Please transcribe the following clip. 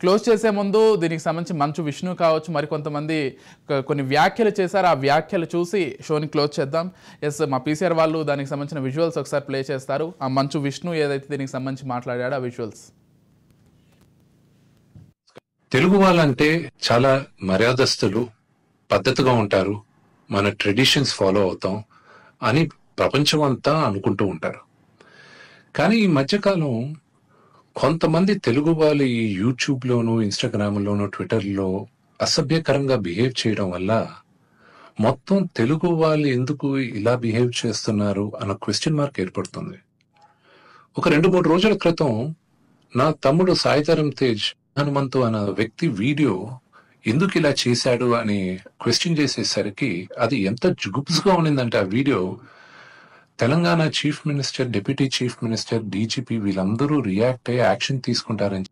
Close చేసే ముందు దీనికి సంబంధించి మంచు విష్ణు కావచ్చు, మరికొంతమంది కొన్ని వ్యాఖ్యలు చేశారు. ఆ వ్యాఖ్యలు చూసి షోని క్లోజ్ చేద్దాం. మా పీసీఆర్ వాళ్ళు దానికి సంబంధించిన విజువల్స్ ఒకసారి ప్లే చేస్తారు. ఆ మంచు విష్ణు ఏదైతే దీనికి సంబంధించి మాట్లాడాడో ఆ విజువల్స్. తెలుగు వాళ్ళంటే చాలా మర్యాదస్తులు, పద్ధతిగా ఉంటారు, మన ట్రెడిషన్స్ ఫాలో అవుతాం అని ప్రపంచం అంతా అనుకుంటూ ఉంటారు. కానీ ఈ మధ్యకాలం కొంతమంది తెలుగు వాళ్ళు ఈ యూట్యూబ్లోను, ఇన్స్టాగ్రామ్లోను, ట్విట్టర్లో అసభ్యకరంగా బిహేవ్ చేయడం వల్ల మొత్తం తెలుగు వాళ్ళు ఎందుకు ఇలా బిహేవ్ చేస్తున్నారు అన్న క్వశ్చన్ మార్క్ ఏర్పడుతుంది. ఒక 2-3 రోజుల క్రితం నా తమ్ముడు సాయిధరం తేజ్ హనుమంతు అన్న వ్యక్తి వీడియో ఎందుకు ఇలా చేశాడు అని క్వశ్చన్ చేసేసరికి అది ఎంత జుగుప్స్గా ఉండిందంటే ఆ video Telangana chief minister, deputy chief minister, DGP వీళ్ళందరూ రియాక్ట్ అయ్యి యాక్షన్ తీసుకుంటారని